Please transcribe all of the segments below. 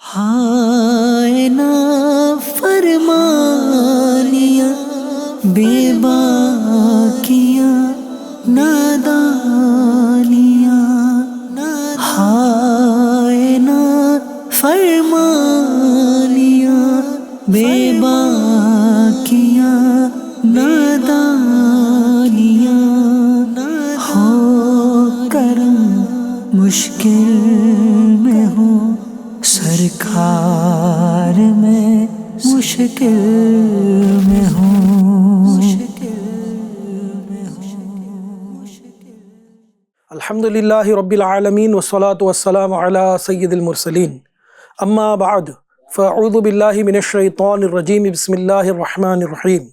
ہائے نا فرمانیاں بے باکیاں نادانیاں، ہائے نا فرمانیاں بے باکیاں نادانیاں، ہو کرم مشکل میں ہو سرکار میں مشکل میں ہوں۔ الحمدللہ رب العالمین والصلاة والسلام علی سید المرسلین، اما بعد فاعوذ باللہ من الشیطان الرجیم، بسم اللہ الرحمن الرحیم۔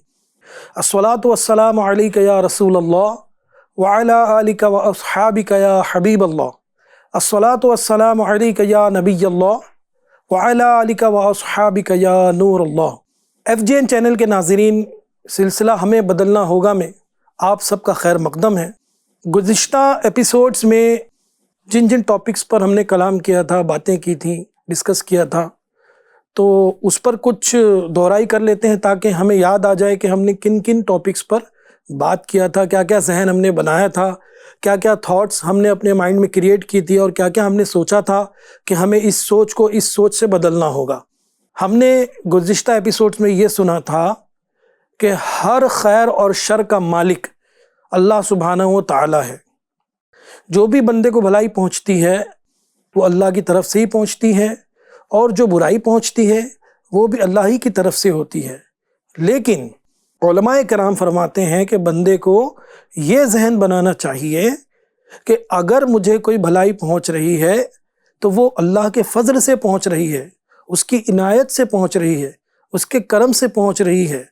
الصلاة والسلام علیک یا رسول اللہ وعلی آلک واصحابک یا حبیب اللہ، الصلاة والسلام علیک یا نبی اللہ وعلی آلک واصحابک یا نور اللہ۔ FGN چینل کے ناظرین، سلسلہ ہمیں بدلنا ہوگا میں آپ سب کا خیر مقدم ہے۔ گزشتہ ایپیسوڈز میں جن ٹاپکس پر ہم نے کلام کیا تھا، باتیں کی تھیں، ڈسکس کیا تھا، تو اس پر کچھ دہرائی کر لیتے ہیں تاکہ ہمیں یاد آ جائے کہ ہم نے کن ٹاپکس پر بات کیا تھا، کیا کیا ذہن ہم نے بنایا تھا، کیا کیا تھاٹس ہم نے اپنے مائنڈ میں کریٹ کی تھی، اور کیا کیا ہم نے سوچا تھا کہ ہمیں اس سوچ کو اس سوچ سے بدلنا ہوگا۔ ہم نے گزشتہ ایپیسوڈز میں یہ سنا تھا کہ ہر خیر اور شر کا مالک اللہ سبحانہ و تعالی ہے۔ جو بھی بندے کو بھلائی پہنچتی ہے وہ اللہ کی طرف سے ہی پہنچتی ہے، اور جو برائی پہنچتی ہے وہ بھی اللہ ہی کی طرف سے ہوتی ہے۔ لیکن علماء کرام فرماتے ہیں کہ بندے کو یہ ذہن بنانا چاہیے کہ اگر مجھے کوئی بھلائی پہنچ رہی ہے تو وہ اللہ کے فضل سے پہنچ رہی ہے، اس کی عنایت سے پہنچ رہی ہے، اس کے کرم سے پہنچ رہی ہے،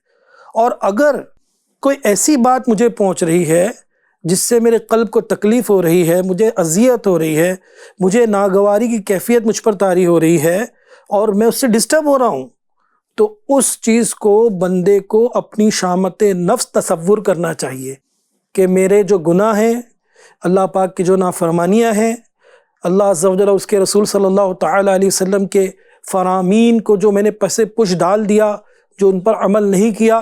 اور اگر کوئی ایسی بات مجھے پہنچ رہی ہے جس سے میرے قلب کو تکلیف ہو رہی ہے، مجھے اذیت ہو رہی ہے، مجھے ناگواری کی کیفیت مجھ پر طاری ہو رہی ہے، اور میں اس سے ڈسٹرب ہو رہا ہوں، تو اس چیز کو بندے کو اپنی شامت نفس تصور کرنا چاہیے کہ میرے جو گناہ ہیں، اللہ پاک کی جو نافرمانیاں ہیں، اللہ عز و جل اس کے رسول صلی اللہ تعالیٰ علیہ وسلم کے فرامین کو جو میں نے پس ڈال دیا، جو ان پر عمل نہیں کیا،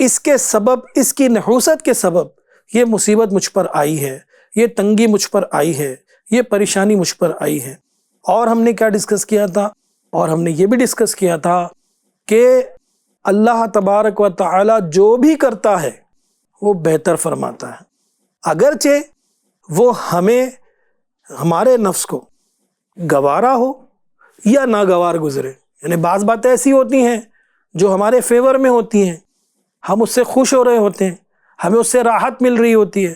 اس کے سبب، اس کی نحوست کے سبب یہ مصیبت مجھ پر آئی ہے، یہ تنگی مجھ پر آئی ہے، یہ پریشانی مجھ پر آئی ہے۔ اور ہم نے کیا ڈسکس کیا تھا؟ اور ہم نے یہ بھی ڈسکس کیا تھا کہ اللہ تبارک و تعالی جو بھی کرتا ہے وہ بہتر فرماتا ہے، اگرچہ وہ ہمیں، ہمارے نفس کو گوارا ہو یا ناگوار گزرے۔ یعنی بعض باتیں ایسی ہوتی ہیں جو ہمارے فیور میں ہوتی ہیں، ہم اس سے خوش ہو رہے ہوتے ہیں، ہمیں اس سے راحت مل رہی ہوتی ہے،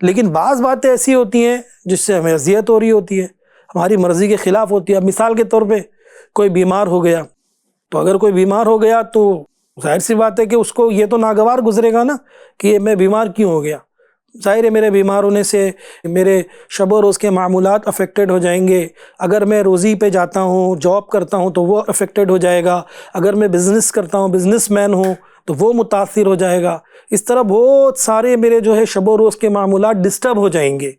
لیکن بعض باتیں ایسی ہوتی ہیں جس سے ہمیں اذیت ہو رہی ہوتی ہے، ہماری مرضی کے خلاف ہوتی ہے۔ مثال کے طور پہ کوئی بیمار ہو گیا، تو اگر کوئی بیمار ہو گیا تو ظاہر سی بات ہے کہ اس کو یہ تو ناگوار گزرے گا نا کہ میں بیمار کیوں ہو گیا۔ ظاہر ہے میرے بیمار ہونے سے میرے شب و روز کے معمولات افیکٹڈ ہو جائیں گے، اگر میں روزی پہ جاتا ہوں، جاب کرتا ہوں تو وہ افیکٹڈ ہو جائے گا، اگر میں بزنس کرتا ہوں، بزنس مین ہوں تو وہ متاثر ہو جائے گا۔ اس طرح بہت سارے میرے جو ہے شب و روز کے معمولات ڈسٹرب ہو جائیں گے۔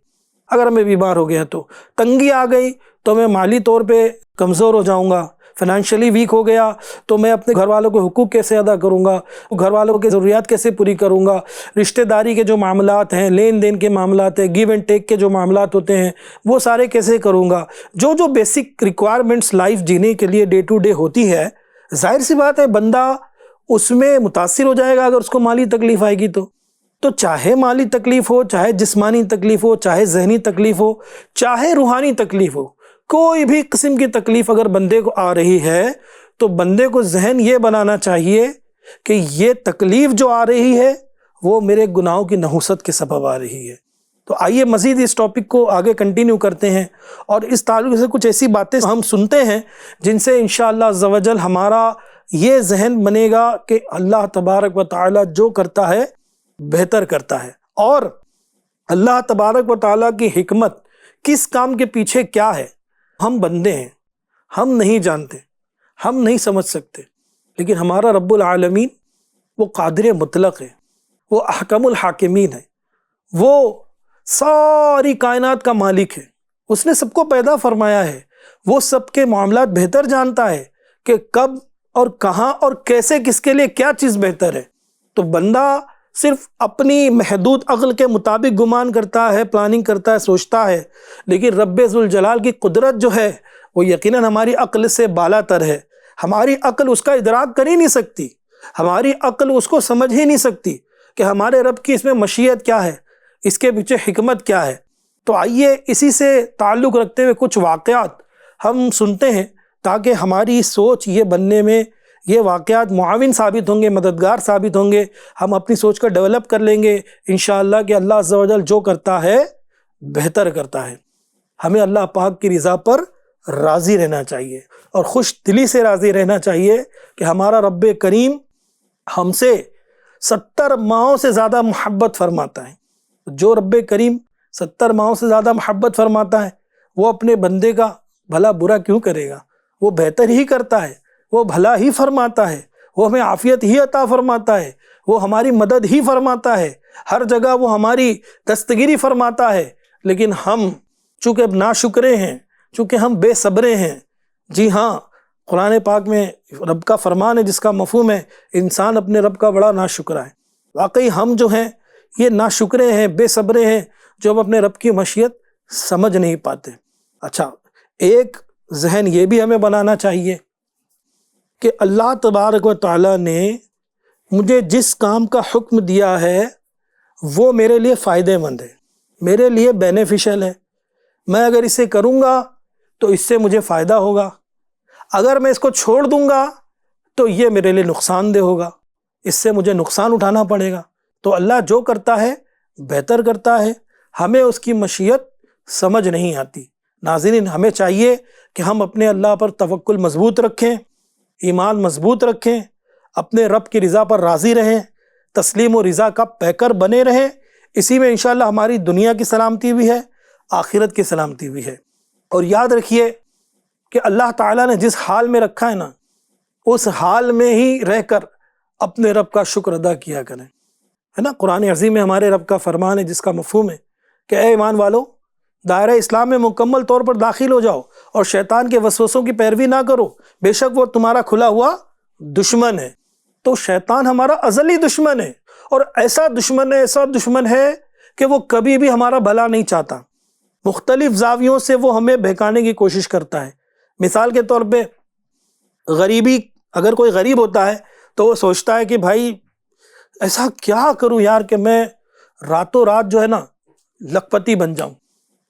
اگر میں بیمار ہو گیا تو تنگی آ گئی تو میں مالی طور پہ کمزور ہو جاؤں گا، فائنینشلی ویک ہو گیا تو میں اپنے گھر والوں کے حقوق کیسے ادا کروں گا، گھر والوں کی ضروریات کیسے پوری کروں گا، رشتہ داری کے جو معاملات ہیں، لین دین کے معاملات ہیں، گیو اینڈ ٹیک کے جو معاملات ہوتے ہیں وہ سارے کیسے کروں گا۔ جو بیسک ریکوائرمنٹس لائف جینے کے لیے ڈے ٹو ڈے ہوتی ہے، ظاہر سی بات ہے بندہ اس میں متاثر ہو جائے گا اگر اس کو مالی تکلیف آئے گی تو چاہے مالی تکلیف ہو، چاہے جسمانی تکلیف ہو، چاہے ذہنی تکلیف ہو، چاہے روحانی تکلیف ہو، کوئی بھی قسم کی تکلیف اگر بندے کو آ رہی ہے تو بندے کو ذہن یہ بنانا چاہیے کہ یہ تکلیف جو آ رہی ہے وہ میرے گناہوں کی نحوست کے سبب آ رہی ہے۔ تو آئیے مزید اس ٹاپک کو آگے کنٹینیو کرتے ہیں، اور اس تعلق سے کچھ ایسی باتیں ہم سنتے ہیں جن سے انشاءاللہ عز و جل ہمارا یہ ذہن بنے گا کہ اللہ تبارک و تعالی جو کرتا ہے بہتر کرتا ہے، اور اللہ تبارک و تعالی کی حکمت کس کام کے پیچھے کیا ہے ہم بندے ہیں، ہم نہیں جانتے، ہم نہیں سمجھ سکتے، لیکن ہمارا رب العالمین وہ قادر مطلق ہے، وہ احکم الحاکمین ہے، وہ ساری کائنات کا مالک ہے، اس نے سب کو پیدا فرمایا ہے، وہ سب کے معاملات بہتر جانتا ہے کہ کب اور کہاں اور کیسے کس کے لیے کیا چیز بہتر ہے۔ تو بندہ صرف اپنی محدود عقل کے مطابق گمان کرتا ہے، پلاننگ کرتا ہے، سوچتا ہے، لیکن رب ذوالجلال کی قدرت جو ہے وہ یقیناً ہماری عقل سے بالا تر ہے۔ ہماری عقل اس کا ادراک کر ہی نہیں سکتی، ہماری عقل اس کو سمجھ ہی نہیں سکتی کہ ہمارے رب کی اس میں مشیت کیا ہے، اس کے پیچھے حکمت کیا ہے۔ تو آئیے اسی سے تعلق رکھتے ہوئے کچھ واقعات ہم سنتے ہیں تاکہ ہماری سوچ یہ بننے میں یہ واقعات معاون ثابت ہوں گے، مددگار ثابت ہوں گے، ہم اپنی سوچ کو ڈیولپ کر لیں گے انشاءاللہ کہ اللہ عز و جل جو کرتا ہے بہتر کرتا ہے۔ ہمیں اللہ پاک کی رضا پر راضی رہنا چاہیے اور خوش دلی سے راضی رہنا چاہیے کہ ہمارا رب کریم ہم سے 70 ماہوں سے زیادہ محبت فرماتا ہے۔ جو رب کریم 70 ماہوں سے زیادہ محبت فرماتا ہے وہ اپنے بندے کا بھلا برا کیوں کرے گا؟ وہ بہتر ہی کرتا ہے، وہ بھلا ہی فرماتا ہے، وہ ہمیں عافیت ہی عطا فرماتا ہے، وہ ہماری مدد ہی فرماتا ہے، ہر جگہ وہ ہماری دستگیری فرماتا ہے۔ لیکن ہم چونکہ اب ناشکرے ہیں، چونکہ ہم بے صبرے ہیں۔ جی ہاں، قرآن پاک میں رب کا فرمان ہے جس کا مفہوم ہے انسان اپنے رب کا بڑا ناشکرا ہے۔ واقعی ہم جو ہیں یہ ناشکرے ہیں، بے صبرے ہیں، جو ہم اپنے رب کی مشیت سمجھ نہیں پاتے۔ اچھا، ایک ذہن یہ بھی ہمیں بنانا چاہیے کہ اللہ تبارک و تعالیٰ نے مجھے جس کام کا حکم دیا ہے وہ میرے لیے فائدہ مند ہے، میرے لیے بینیفیشل ہے۔ میں اگر اسے کروں گا تو اس سے مجھے فائدہ ہوگا، اگر میں اس کو چھوڑ دوں گا تو یہ میرے لیے نقصان دہ ہوگا، اس سے مجھے نقصان اٹھانا پڑے گا۔ تو اللہ جو کرتا ہے بہتر کرتا ہے، ہمیں اس کی مشیت سمجھ نہیں آتی۔ ناظرین، ہمیں چاہیے کہ ہم اپنے اللہ پر توکل مضبوط رکھیں، ایمان مضبوط رکھیں، اپنے رب کی رضا پر راضی رہیں، تسلیم و رضا کا پیکر بنے رہیں۔ اسی میں انشاءاللہ ہماری دنیا کی سلامتی بھی ہے، آخرت کی سلامتی بھی ہے۔ اور یاد رکھیے کہ اللہ تعالیٰ نے جس حال میں رکھا ہے نا، اس حال میں ہی رہ کر اپنے رب کا شکر ادا کیا کریں، ہے نا۔ قرآن عظیم میں ہمارے رب کا فرمان ہے جس کا مفہوم ہے کہ اے ایمان والو، دائرہ اسلام میں مکمل طور پر داخل ہو جاؤ اور شیطان کے وسوسوں کی پیروی نہ کرو، بے شک وہ تمہارا کھلا ہوا دشمن ہے۔ تو شیطان ہمارا ازلی دشمن ہے، اور ایسا دشمن ہے کہ وہ کبھی بھی ہمارا بھلا نہیں چاہتا۔ مختلف زاویوں سے وہ ہمیں بہکانے کی کوشش کرتا ہے۔ مثال کے طور پہ غریبی، اگر کوئی غریب ہوتا ہے تو وہ سوچتا ہے کہ بھائی ایسا کیا کروں یار کہ میں راتوں رات جو ہے نا لکھ پتی بن جاؤں،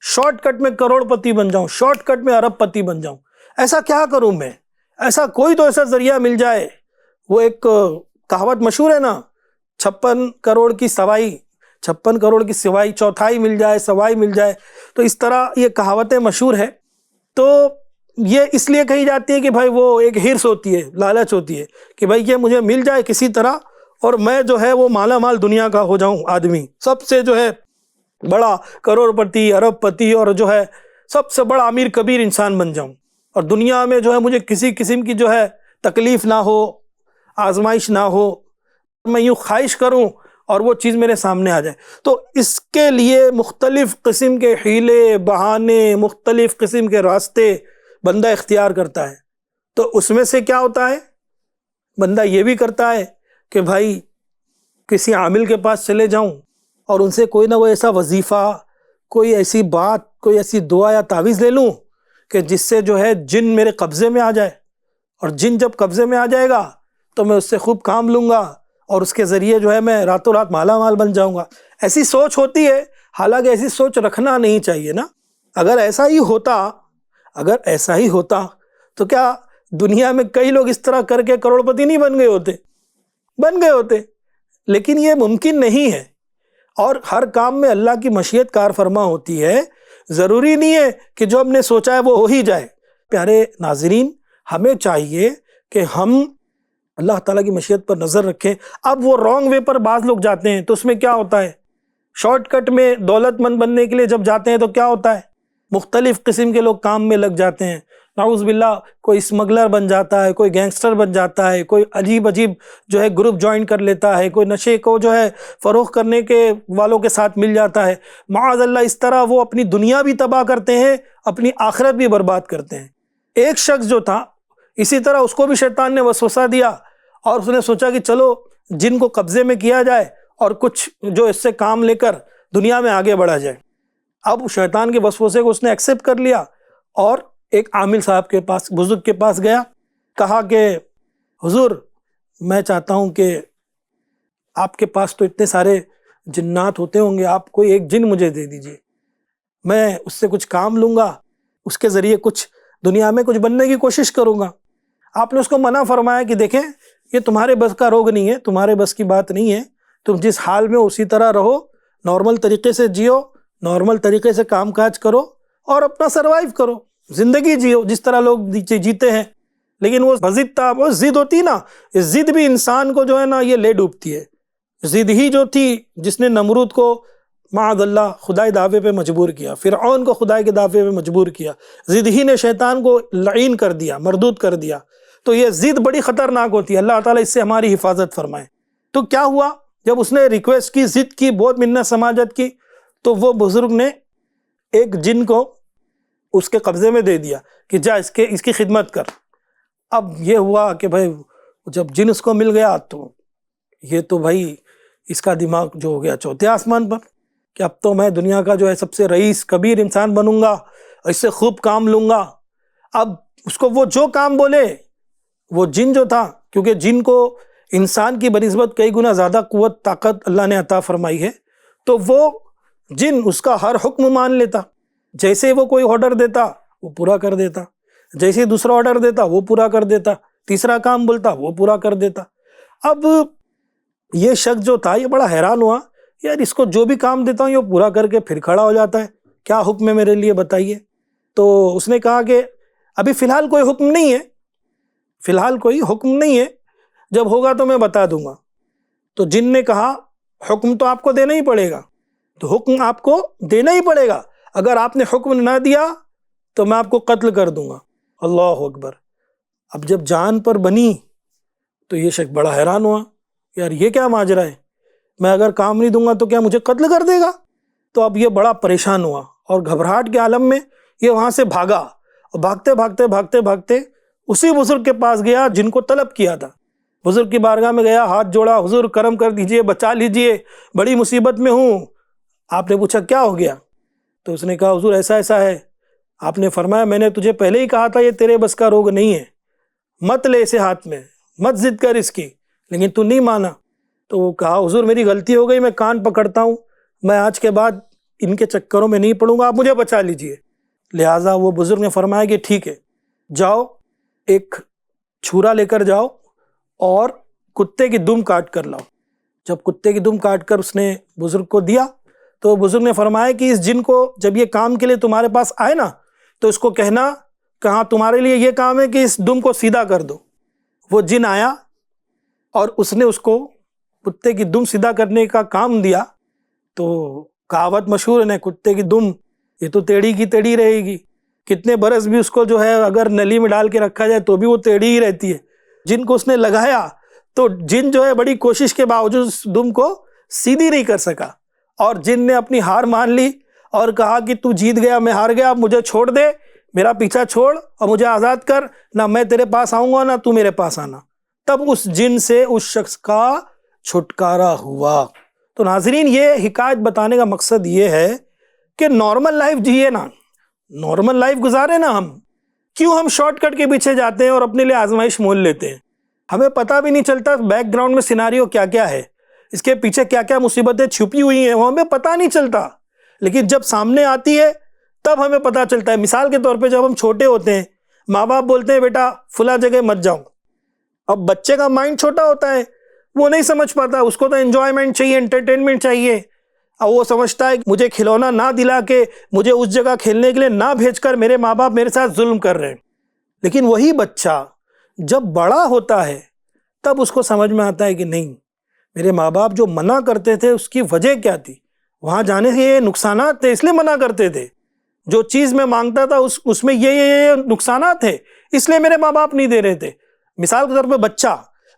شارٹ کٹ میں کروڑ پتی بن جاؤں، شارٹ کٹ میں ارب پتی بن جاؤں۔ ایسا کیا کروں میں؟ ایسا کوئی تو ایسا ذریعہ مل جائے۔ وہ ایک کہاوت مشہور ہے نا، 56 کروڑ کی سوائی چوتھائی مل جائے، سوائی مل جائے۔ تو اس طرح یہ کہاوتیں مشہور ہے۔ تو یہ اس لیے کہی جاتی ہے کہ بھائی وہ ایک ہرس ہوتی ہے، لالچ ہوتی ہے کہ بھائی یہ مجھے مل جائے کسی طرح اور میں جو ہے وہ مالا مال دنیا کا ہو جاؤں، آدمی سب سے جو ہے بڑا کروڑ پتی، ارب پتی، اور جو ہے سب سے بڑا امیر کبیر انسان بن جاؤں، اور دنیا میں جو ہے مجھے کسی قسم کی جو ہے تکلیف نہ ہو، آزمائش نہ ہو، میں یوں خواہش کروں اور وہ چیز میرے سامنے آ جائے۔ تو اس کے لیے مختلف قسم کے حیلے، بہانے، مختلف قسم کے راستے بندہ اختیار کرتا ہے۔ تو اس میں سے کیا ہوتا ہے؟ بندہ یہ بھی کرتا ہے کہ بھائی کسی عامل کے پاس چلے جاؤں اور ان سے کوئی نہ کوئی ایسا وظیفہ، کوئی ایسی بات، کوئی ایسی دعا یا تعویذ لے لوں کہ جس سے جو ہے جن میرے قبضے میں آ جائے، اور جن جب قبضے میں آ جائے گا تو میں اس سے خوب کام لوں گا اور اس کے ذریعے جو ہے میں راتوں رات مالا مال بن جاؤں گا۔ ایسی سوچ ہوتی ہے، حالانکہ ایسی سوچ رکھنا نہیں چاہیے نا۔ اگر ایسا ہی ہوتا تو کیا دنیا میں کئی لوگ اس طرح کر کے کروڑ پتی نہیں بن گئے ہوتے؟ لیکن یہ ممکن نہیں ہے، اور ہر کام میں اللہ کی مشیت کار فرما ہوتی ہے۔ ضروری نہیں ہے کہ جو ہم نے سوچا ہے وہ ہو ہی جائے۔ پیارے ناظرین، ہمیں چاہیے کہ ہم اللہ تعالیٰ کی مشیت پر نظر رکھیں۔ اب وہ رانگ وے پر بعض لوگ جاتے ہیں تو اس میں کیا ہوتا ہے؟ شارٹ کٹ میں دولت مند بننے کے لیے جب جاتے ہیں تو کیا ہوتا ہے؟ مختلف قسم کے لوگ کام میں لگ جاتے ہیں، نعوذ باللہ، کوئی اسمگلر بن جاتا ہے، کوئی گینگسٹر بن جاتا ہے، کوئی عجیب جو ہے گروپ جوائن کر لیتا ہے، کوئی نشے کو جو ہے فروخت کرنے کے والوں کے ساتھ مل جاتا ہے۔ معاذ اللہ، اس طرح وہ اپنی دنیا بھی تباہ کرتے ہیں، اپنی آخرت بھی برباد کرتے ہیں۔ ایک شخص جو تھا اسی طرح اس کو بھی شیطان نے وسوسہ دیا اور اس نے سوچا کہ چلو جن کو قبضے میں کیا جائے اور کچھ جو اس سے کام لے کر دنیا میں آگے بڑھا جائے۔ اب شیطان کے وسوسے کو اس نے ایکسیپٹ کر لیا اور ایک عامل صاحب کے پاس، بزرگ کے پاس گیا، کہا کہ حضور میں چاہتا ہوں کہ آپ کے پاس تو اتنے سارے جنات ہوتے ہوں گے، آپ کوئی ایک جن مجھے دے دیجئے، میں اس سے کچھ کام لوں گا، اس کے ذریعے کچھ دنیا میں کچھ بننے کی کوشش کروں گا۔ آپ نے اس کو منع فرمایا کہ دیکھیں یہ تمہارے بس کا روگ نہیں ہے، تمہارے بس کی بات نہیں ہے، تم جس حال میں اسی طرح رہو، نارمل طریقے سے جیو، نارمل طریقے سے کام کاج کرو اور اپنا سروائیو کرو، زندگی جیو جس طرح لوگ جیتے ہیں۔ لیکن وہ ضد تھا، وہ ضد ہوتی نا، یہ ضد بھی انسان کو جو ہے نا یہ لے ڈوبتی ہے۔ ضد ہی جو تھی جس نے نمرود کو معاذ اللہ خدائی دعوے پہ مجبور کیا، فرعون کو خدائی کے دعوے پہ مجبور کیا، ضد ہی نے شیطان کو لعین کر دیا، مردود کر دیا۔ تو یہ ضد بڑی خطرناک ہوتی ہے، اللہ تعالیٰ اس سے ہماری حفاظت فرمائے۔ تو کیا ہوا جب اس نے ریکویسٹ کی، ضد کی، بہت منت سماجت کی، تو وہ بزرگ نے ایک جن کو اس کے قبضے میں دے دیا کہ جا اس کی خدمت کر۔ اب یہ ہوا کہ بھائی جب جن اس کو مل گیا تو یہ تو بھائی اس کا دماغ جو ہو گیا چوتھے آسمان پر کہ اب تو میں دنیا کا جو ہے سب سے رئیس کبیر انسان بنوں گا، اس سے خوب کام لوں گا۔ اب اس کو وہ جو کام بولے، وہ جن جو تھا، کیونکہ جن کو انسان کی بنسبت کئی گنا زیادہ قوت طاقت اللہ نے عطا فرمائی ہے، تو وہ جن اس کا ہر حکم مان لیتا، جیسے وہ کوئی آرڈر دیتا وہ پورا کر دیتا، جیسے دوسرا آرڈر دیتا وہ پورا کر دیتا، تیسرا کام بولتا وہ پورا کر دیتا۔ اب یہ شخص جو تھا یہ بڑا حیران ہوا، یار اس کو جو بھی کام دیتا ہوں یہ پورا کر کے پھر کھڑا ہو جاتا ہے، کیا حکم ہے میرے لیے بتائیے۔ تو اس نے کہا کہ ابھی فی الحال کوئی حکم نہیں ہے، فی الحال کوئی حکم نہیں ہے، جب ہوگا تو میں بتا دوں گا۔ تو جن نے کہا حکم تو آپ کو دینا ہی پڑے گا، تو حکم آپ کو دینا ہی پڑے گا، اگر آپ نے حکم نہ دیا تو میں آپ کو قتل کر دوں گا۔ اللہ اکبر۔ اب جب جان پر بنی تو یہ شخص بڑا حیران ہوا، یار یہ کیا ماجرا ہے، میں اگر کام نہیں دوں گا تو کیا مجھے قتل کر دے گا؟ تو اب یہ بڑا پریشان ہوا اور گھبراہٹ کے عالم میں یہ وہاں سے بھاگا، اور بھاگتے بھاگتے بھاگتے بھاگتے اسی بزرگ کے پاس گیا جن کو طلب کیا تھا۔ بزرگ کی بارگاہ میں گیا، ہاتھ جوڑا، حضور کرم کر دیجئے، بچا لیجئے، بڑی مصیبت میں ہوں۔ آپ نے پوچھا کیا ہو گیا؟ تو اس نے کہا حضور ایسا ایسا ہے۔ آپ نے فرمایا میں نے تجھے پہلے ہی کہا تھا یہ تیرے بس کا روگ نہیں ہے، مت لے اسے ہاتھ میں، مت ضد کر اس کی، لیکن تو نہیں مانا۔ تو وہ کہا حضور میری غلطی ہو گئی، میں کان پکڑتا ہوں، میں آج کے بعد ان کے چکروں میں نہیں پڑوں گا، آپ مجھے بچا لیجئے۔ لہٰذا وہ بزرگ نے فرمایا کہ ٹھیک ہے، جاؤ ایک چھرا لے کر جاؤ اور کتے کی دم کاٹ کر لاؤ۔ جب کتے کی دم کاٹ کر اس نے بزرگ کو دیا تو بزرگ نے فرمایا کہ اس جن کو جب یہ کام کے لیے تمہارے پاس آئے نا تو اس کو کہنا کہ ہاں تمہارے لیے یہ کام ہے کہ اس دم کو سیدھا کر دو۔ وہ جن آیا اور اس نے اس کو کتے کی دم سیدھا کرنے کا کام دیا، تو کہاوت مشہور ہے نا، کتے کی دم یہ تو ٹیڑھی کی ٹیڑھی رہے گی، کتنے برس بھی اس کو جو ہے اگر نلی میں ڈال کے رکھا جائے تو بھی وہ ٹیڑھی ہی رہتی ہے۔ جن کو اس نے لگایا تو جن جو ہے بڑی کوشش کے باوجود اس دم کو سیدھی نہیں کر سکا، اور جن نے اپنی ہار مان لی اور کہا کہ تو جیت گیا میں ہار گیا، اب مجھے چھوڑ دے، میرا پیچھا چھوڑ اور مجھے آزاد کر، نہ میں تیرے پاس آؤں گا نہ تو میرے پاس آنا۔ تب اس جن سے اس شخص کا چھٹکارا ہوا۔ تو ناظرین یہ حکایت بتانے کا مقصد یہ ہے کہ نارمل لائف جیے نا، نارمل لائف گزارے نا، کیوں ہم شارٹ کٹ کے پیچھے جاتے ہیں اور اپنے لیے آزمائش مول لیتے ہیں؟ ہمیں پتہ بھی نہیں چلتا بیک گراؤنڈ میں سیناریو کیا کیا ہے، اس کے پیچھے کیا کیا مصیبتیں چھپی ہوئی ہیں، وہ ہمیں پتہ نہیں چلتا، لیکن جب سامنے آتی ہے تب ہمیں پتہ چلتا ہے۔ مثال کے طور پہ جب ہم چھوٹے ہوتے ہیں، ماں باپ بولتے ہیں بیٹا فلاں جگہ مت جاؤ، اب بچے کا مائنڈ چھوٹا ہوتا ہے، وہ نہیں سمجھ پاتا، اس کو تو انجوائمنٹ چاہیے، انٹرٹینمنٹ چاہیے، اور وہ سمجھتا ہے کہ مجھے کھلونا نہ دلا کے، مجھے اس جگہ کھیلنے کے لیے نہ بھیج کر میرے ماں باپ میرے ساتھ ظلم کر رہے ہیں۔ لیکن وہی بچہ جب بڑا ہوتا ہے تب اس کو سمجھ میں آتا ہے کہ نہیں، میرے ماں باپ جو منع کرتے تھے اس کی وجہ کیا تھی، وہاں جانے سے یہ نقصانات تھے اس لیے منع کرتے تھے، جو چیز میں مانگتا تھا اس میں یہ نقصانات تھے اس لیے میرے ماں باپ نہیں دے رہے تھے۔ مثال کے طور پہ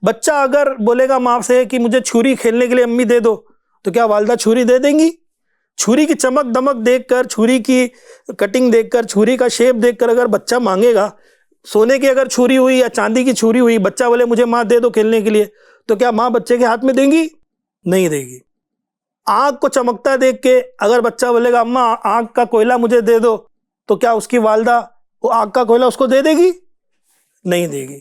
بچہ اگر بولے گا ماں سے کہ مجھے چھری کھیلنے کے لیے امی دے دو، تو کیا والدہ چھری دے دیں گی؟ چھری کی چمک دمک دیکھ کر، چھری کی کٹنگ دیکھ کر، چھری کا شیپ دیکھ کر اگر بچہ مانگے گا سونے کی اگر چھری ہوئی یا چاندی کی چھری ہوئی، بچہ بولے مجھے ماں دے دو کھیلنے کے لیے، تو کیا ماں بچے کے ہاتھ میں دیں گی؟ نہیں دے گی۔ آنکھ کو چمکتا دیکھ کے اگر بچہ بولے گا اماں آنکھ کا کوئلہ مجھے دے دو، تو کیا اس کی والدہ وہ آنکھ کا کوئلہ اس کو دے دے گی؟ نہیں دے گی،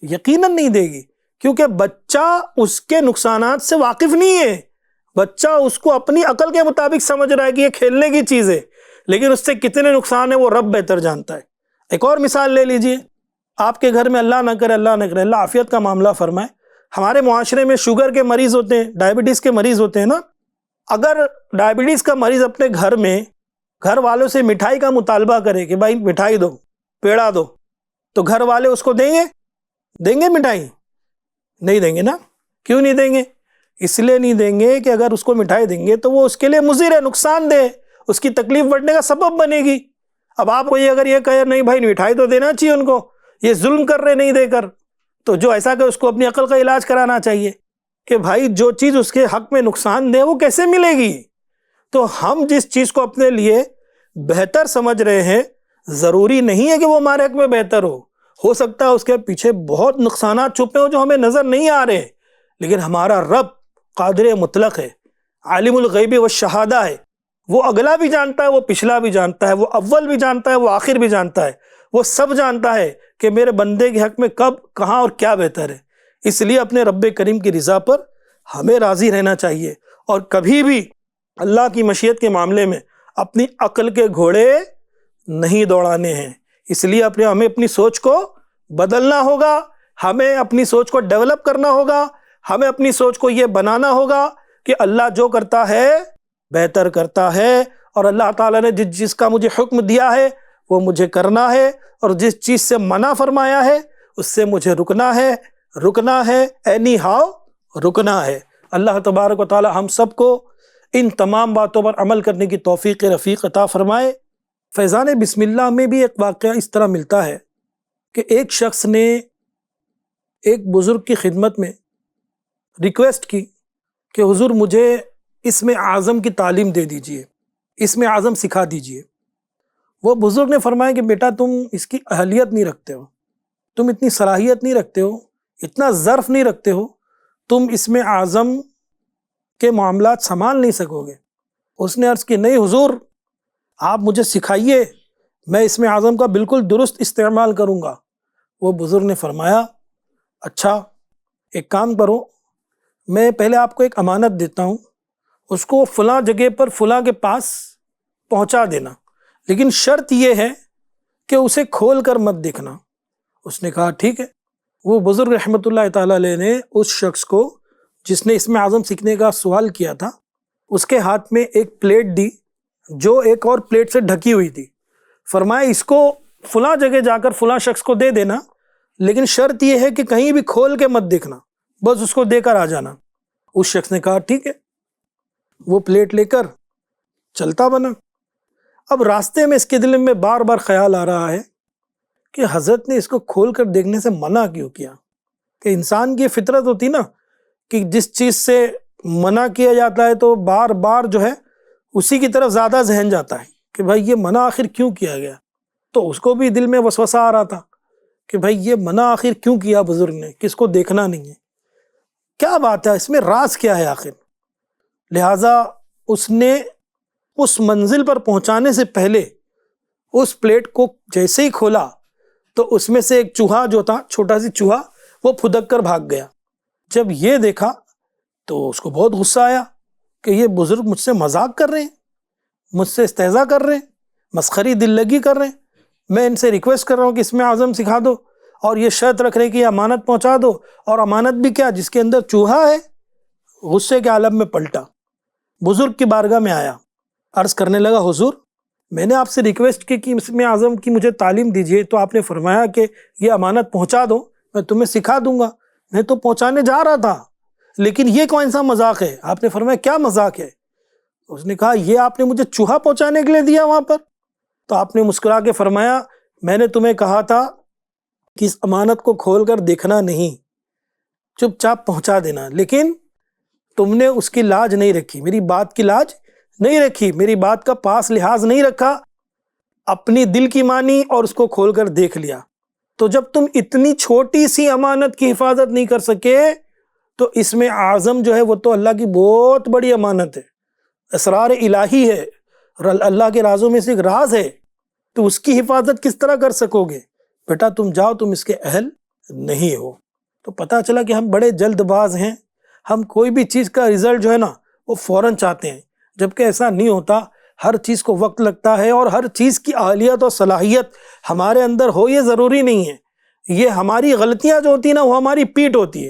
یقیناً نہیں دے گی، کیونکہ بچہ اس کے نقصانات سے واقف نہیں ہے۔ بچہ اس کو اپنی عقل کے مطابق سمجھ رہا ہے کہ یہ کھیلنے کی چیز ہے، لیکن اس سے کتنے نقصان ہیں وہ رب بہتر جانتا ہے۔ ایک اور مثال لے لیجئے، آپ کے گھر میں اللہ نہ کرے اللہ عافیت کا معاملہ فرمائے، ہمارے معاشرے میں شوگر کے مریض ہوتے ہیں، ڈائبٹیز کے مریض ہوتے ہیں نا، اگر ڈائبٹیز کا مریض اپنے گھر میں گھر والوں سے مٹھائی کا مطالبہ کرے کہ بھائی مٹھائی دو، پیڑا دو، تو گھر والے اس کو دیں گے مٹھائی؟ نہیں دیں گے نا۔ کیوں نہیں دیں گے؟ اس لیے نہیں دیں گے کہ اگر اس کو مٹھائی دیں گے تو وہ اس کے لیے مضر ہے، نقصان دہ، اس کی تکلیف بڑھنے کا سبب بنے گی۔ اب آپ کو اگر یہ کہے نہیں بھائی مٹھائی تو دینا چاہیے ان کو، یہ ظلم کر رہے نہیں دے کر، تو جو ایسا کہ اس کو اپنی عقل کا علاج کرانا چاہیے کہ بھائی جو چیز اس کے حق میں نقصان دے وہ کیسے ملے گی۔ تو ہم جس چیز کو اپنے لیے بہتر سمجھ رہے ہیں ضروری نہیں ہے کہ وہ ہمارے حق میں بہتر ہو سکتا ہے اس کے پیچھے بہت نقصانات چھپے ہوں جو ہمیں نظر نہیں آ رہے، لیکن ہمارا رب قادر مطلق ہے، عالم الغیب والشہادہ ہے، وہ اگلا بھی جانتا ہے، وہ پچھلا بھی جانتا ہے، وہ اول بھی جانتا ہے، وہ آخر بھی جانتا ہے، وہ سب جانتا ہے کہ میرے بندے کے حق میں کب کہاں اور کیا بہتر ہے۔ اس لیے اپنے رب کریم کی رضا پر ہمیں راضی رہنا چاہیے، اور کبھی بھی اللہ کی مشیت کے معاملے میں اپنی عقل کے گھوڑے نہیں دوڑانے ہیں۔ اس لیے ہمیں اپنی سوچ کو بدلنا ہوگا، ہمیں اپنی سوچ کو ڈیولپ کرنا ہوگا، ہمیں اپنی سوچ کو یہ بنانا ہوگا کہ اللہ جو کرتا ہے بہتر کرتا ہے، اور اللہ تعالیٰ نے جس چیز کا مجھے حکم دیا ہے وہ مجھے کرنا ہے، اور جس چیز سے منع فرمایا ہے اس سے مجھے رکنا ہے اینی ہاؤ رکنا ہے۔ اللہ تبارک و تعالیٰ ہم سب کو ان تمام باتوں پر عمل کرنے کی توفیق رفیق عطا فرمائے۔ فیضان بسم اللہ میں بھی ایک واقعہ اس طرح ملتا ہے کہ ایک شخص نے ایک بزرگ کی خدمت میں ریکویسٹ کی کہ حضور مجھے اسم اعظم کی تعلیم دے دیجئے، اسم اعظم سکھا دیجئے۔ وہ بزرگ نے فرمایا کہ بیٹا تم اس کی اہلیت نہیں رکھتے ہو، تم اتنی صلاحیت نہیں رکھتے ہو، اتنا ظرف نہیں رکھتے ہو، تم اسم اعظم کے معاملات سنبھال نہیں سکو گے۔ اس نے عرض کی نہیں حضور آپ مجھے سکھائیے، میں اسم اعظم کا بالکل درست استعمال کروں گا۔ وہ بزرگ نے فرمایا اچھا ایک کام کرو، میں پہلے آپ کو ایک امانت دیتا ہوں، اس کو فلاں جگہ پر فلاں کے پاس پہنچا دینا، لیکن شرط یہ ہے کہ اسے کھول کر مت دیکھنا۔ اس نے کہا ٹھیک ہے۔ وہ بزرگ رحمۃ اللہ تعالیٰ علیہ نے اس شخص کو جس نے اسم اعظم سیکھنے کا سوال کیا تھا اس کے ہاتھ میں ایک پلیٹ دی جو ایک اور پلیٹ سے ڈھکی ہوئی تھی۔ فرمایا اس کو فلاں جگہ جا کر فلاں شخص کو دے دینا، لیکن شرط یہ ہے کہ کہیں بھی کھول کے مت دیکھنا، بس اس کو دے کر آ جانا۔ اس شخص نے کہا ٹھیک ہے، وہ پلیٹ لے کر چلتا بنا۔ اب راستے میں اس کے دل میں بار بار خیال آ رہا ہے کہ حضرت نے اس کو کھول کر دیکھنے سے منع کیوں کیا؟ کہ انسان کی فطرت ہوتی نا کہ جس چیز سے منع کیا جاتا ہے تو بار بار جو ہے اسی کی طرف زیادہ ذہن جاتا ہے کہ بھائی یہ منع آخر کیوں کیا گیا۔ تو اس کو بھی دل میں وسوسہ آ رہا تھا کہ بھائی یہ منع آخر کیوں کیا بزرگ نے، کہ اس کو دیکھنا نہیں ہے، کیا بات ہے، اس میں راز کیا ہے آخر۔ لہٰذا اس نے اس منزل پر پہنچانے سے پہلے اس پلیٹ کو جیسے ہی کھولا تو اس میں سے ایک چوہا جو تھا، چھوٹا سی چوہا، وہ پھدک کر بھاگ گیا۔ جب یہ دیکھا تو اس کو بہت غصہ آیا کہ یہ بزرگ مجھ سے مذاق کر رہے ہیں، مجھ سے استہزاء کر رہے ہیں، مسخری دل لگی کر رہے ہیں، میں ان سے ریکویسٹ کر رہا ہوں کہ اسم اعظم سکھا دو، اور یہ شرط رکھ رہے ہیں کہ یہ امانت پہنچا دو، اور امانت بھی کیا جس کے اندر چوہا ہے۔ غصے کے عالم میں پلٹا، بزرگ کی بارگاہ میں آیا، عرض کرنے لگا حضور میں نے آپ سے ریکویسٹ کی کہ اسم اعظم کی مجھے تعلیم دیجیے، تو آپ نے فرمایا کہ یہ امانت پہنچا دو، میں تمہیں سکھا دوں گا، میں تو پہنچانے جا رہا تھا، لیکن یہ کون سا مذاق ہے؟ آپ نے فرمایا کیا مذاق ہے؟ اس نے کہا یہ آپ نے مجھے چوہا پہنچانے کے لیے دیا وہاں پر؟ تو آپ نے مسکرا کے فرمایا میں نے تمہیں کہا تھا کہ اس امانت کو کھول کر دیکھنا نہیں، چپ چاپ پہنچا دینا، لیکن تم نے اس کی لاج نہیں رکھی، میری بات کی لاج نہیں رکھی، میری بات کا پاس لحاظ نہیں رکھا، اپنی دل کی مانی اور اس کو کھول کر دیکھ لیا۔ تو جب تم اتنی چھوٹی سی امانت کی حفاظت نہیں کر سکے تو اسم اعظم جو ہے وہ تو اللہ کی بہت بڑی امانت ہے، اسرار الہی ہے، اور اللہ کے رازوں میں سے ایک راز ہے، تو اس کی حفاظت کس طرح کر سکو گے؟ بیٹا تم جاؤ، تم اس کے اہل نہیں ہو۔ تو پتہ چلا کہ ہم بڑے جلد باز ہیں، ہم کوئی بھی چیز کا رزلٹ جو ہے نا وہ فوراً چاہتے ہیں، جبکہ ایسا نہیں ہوتا، ہر چیز کو وقت لگتا ہے، اور ہر چیز کی اہلیت اور صلاحیت ہمارے اندر ہو یہ ضروری نہیں ہے۔ یہ ہماری غلطیاں جو ہوتی ہیں نا وہ ہماری پیٹھ ہوتی ہے،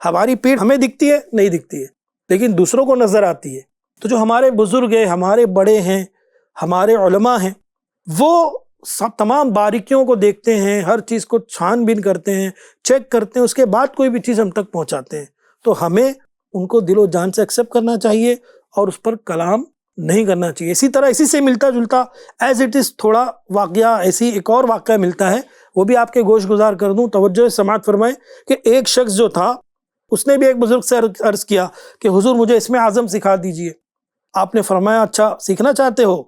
ہماری پیٹھ ہمیں دکھتی ہے نہیں دکھتی ہے، لیکن دوسروں کو نظر آتی ہے۔ تو جو ہمارے بزرگ ہیں، ہمارے بڑے ہیں، ہمارے علماء ہیں، وہ سب تمام باریکیوں کو دیکھتے ہیں، ہر چیز کو چھان بین کرتے ہیں، چیک کرتے ہیں، اس کے بعد کوئی بھی چیز ہم تک پہنچاتے ہیں۔ تو ہمیں ان کو دل و جان سے ایکسیپٹ کرنا چاہیے اور اس پر کلام نہیں کرنا چاہیے۔ اسی طرح اسی سے ملتا جلتا ایز اٹ از تھوڑا واقعہ، ایسی ایک اور واقعہ ملتا ہے، وہ بھی آپ کے گوش گزار کر دوں، توجہ سے سماعت فرمائیں کہ ایک شخص جو تھا اس نے بھی ایک بزرگ سے عرض کیا کہ حضور مجھے اسم اعظم سکھا دیجئے۔ آپ نے فرمایا اچھا سیکھنا چاہتے ہو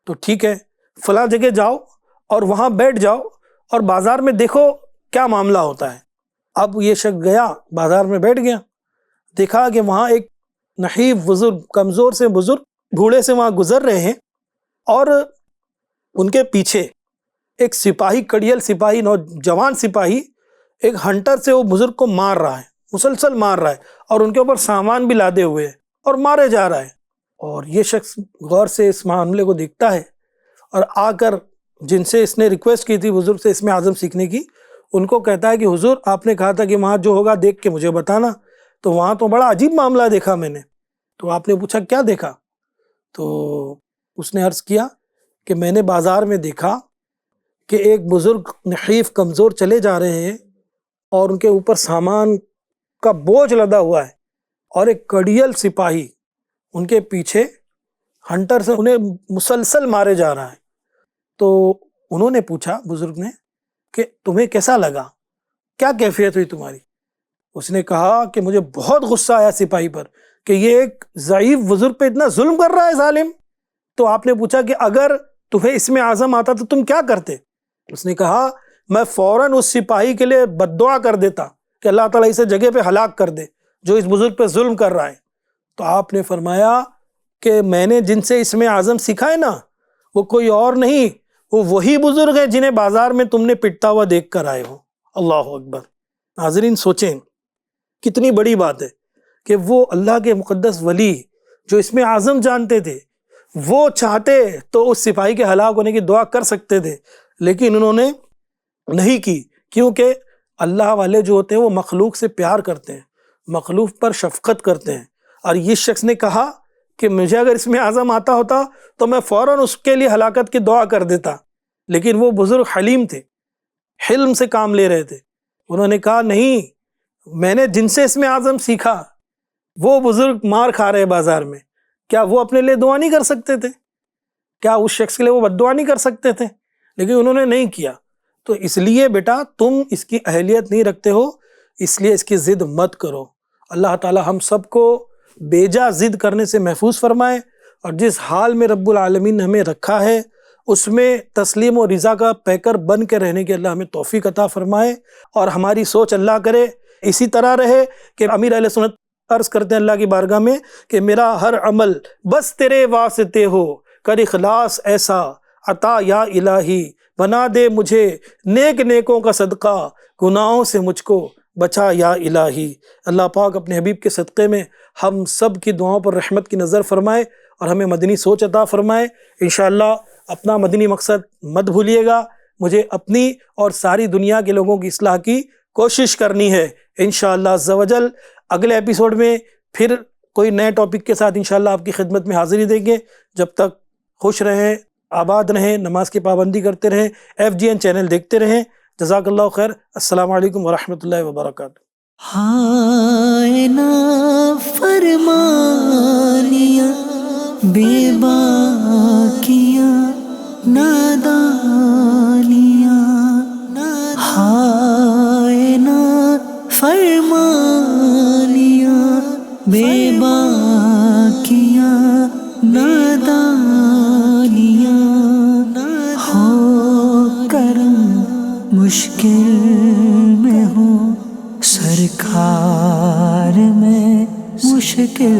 تو ٹھیک ہے، فلاں جگہ جاؤ اور وہاں بیٹھ جاؤ اور بازار میں دیکھو کیا معاملہ ہوتا ہے۔ اب یہ شخص گیا، بازار میں بیٹھ گیا، دیکھا کہ وہاں ایک نحیف بزرگ، کمزور سے بزرگ بوڑھے سے وہاں گزر رہے ہیں، اور ان کے پیچھے ایک سپاہی، کڑیل سپاہی، نوجوان سپاہی ایک ہنٹر سے وہ بزرگ کو مار رہا ہے، مسلسل مار رہا ہے، اور ان کے اوپر سامان بھی لادے ہوئے ہیں اور مارے جا رہا ہے۔ اور یہ شخص غور سے اس معاملے کو دیکھتا ہے اور آ کر جن سے اس نے ریکویسٹ کی تھی بزرگ سے اسم اعظم سیکھنے کی، ان کو کہتا ہے کہ حضور آپ نے کہا تھا کہ وہاں جو ہوگا دیکھ کے مجھے بتانا، تو وہاں تو بڑا عجیب معاملہ دیکھا میں نے۔ تو آپ نے پوچھا کیا دیکھا؟ تو اس نے عرض کیا کہ میں نے بازار میں دیکھا کہ ایک بزرگ نحیف کمزور چلے جا رہے ہیں اور ان کے اوپر سامان کا بوجھ لدا ہوا ہے، اور ایک کڑیل سپاہی ان کے پیچھے ہنٹر سے انہیں مسلسل مارے جا رہا ہے۔ تو انہوں نے پوچھا بزرگ نے کہ تمہیں کیسا لگا، کیا کیفیت ہوئی تمہاری؟ اس نے کہا کہ مجھے بہت غصہ آیا سپاہی پر کہ یہ ایک ضعیف بزرگ پہ اتنا ظلم کر رہا ہے ظالم۔ تو آپ نے پوچھا کہ اگر تمہیں اسم اعظم آتا تو تم کیا کرتے؟ اس نے کہا میں فوراً اس سپاہی کے لیے بد دعا کر دیتا کہ اللہ تعالیٰ اسے جگہ پہ ہلاک کر دے جو اس بزرگ پہ ظلم کر رہا ہے۔ تو آپ نے فرمایا کہ میں نے جن سے اسم اعظم سیکھا ہے نا وہ کوئی اور نہیں، وہ وہی بزرگ ہیں جنہیں بازار میں تم نے پٹتا ہوا دیکھ کر آئے ہو۔ اللہ اکبر۔ ناظرین سوچیں کتنی بڑی بات ہے کہ وہ اللہ کے مقدس ولی جو اسم اعظم جانتے تھے، وہ چاہتے تو اس سپاہی کے ہلاک ہونے کی دعا کر سکتے تھے، لیکن انہوں نے نہیں کی، کیونکہ اللہ والے جو ہوتے ہیں وہ مخلوق سے پیار کرتے ہیں، مخلوق پر شفقت کرتے ہیں۔ اور یہ شخص نے کہا کہ مجھے اگر اسم اعظم آتا ہوتا تو میں فوراً اس کے لیے ہلاکت کی دعا کر دیتا، لیکن وہ بزرگ حلیم تھے، حلم سے کام لے رہے تھے۔ انہوں نے کہا نہیں، میں نے جن سے اسم اعظم سیکھا وہ بزرگ مار کھا رہے بازار میں، کیا وہ اپنے لیے دعا نہیں کر سکتے تھے؟ کیا اس شخص کے لیے وہ بد دعا نہیں کر سکتے تھے؟ لیکن انہوں نے نہیں کیا۔ تو اس لیے بیٹا تم اس کی اہلیت نہیں رکھتے ہو، اس لیے اس کی ضد مت کرو۔ اللہ تعالی ہم سب کو بیجا ضد کرنے سے محفوظ فرمائے، اور جس حال میں رب العالمین نے ہمیں رکھا ہے اس میں تسلیم و رضا کا پیکر بن کے رہنے کی اللہ ہمیں توفیق عطا فرمائے، اور ہماری سوچ اللہ کرے اسی طرح رہے کہ امیر اہل سنت عرض کرتے ہیں اللہ کی بارگاہ میں کہ میرا ہر عمل بس تیرے واسطے ہو، کر اخلاص ایسا عطا یا الہی، بنا دے مجھے نیک نیکوں کا صدقہ، گناہوں سے مجھ کو بچا یا الہی۔ اللہ پاک اپنے حبیب کے صدقے میں ہم سب کی دعاؤں پر رحمت کی نظر فرمائے اور ہمیں مدنی سوچ عطا فرمائے۔ انشاءاللہ اپنا مدنی مقصد مت بھولیے گا، مجھے اپنی اور ساری دنیا کے لوگوں کی اصلاح کی کوشش کرنی ہے۔ انشاءاللہ عز و جل اگلے ایپیسوڈ میں پھر کوئی نئے ٹاپک کے ساتھ انشاءاللہ آپ کی خدمت میں حاضری دیں گے۔ جب تک خوش رہیں، آباد رہیں، نماز کی پابندی کرتے رہیں، FGN چینل دیکھتے رہیں۔ جزاک اللہ خیر۔ السلام علیکم ورحمۃ اللہ وبرکاتہ۔ ہائے نا فرمانیاں بے باکیاں نادانیاں، ہائے نا فرمانیاں بے باکیاں نادانیاں، ہو کرم مشکل کار میں مشکل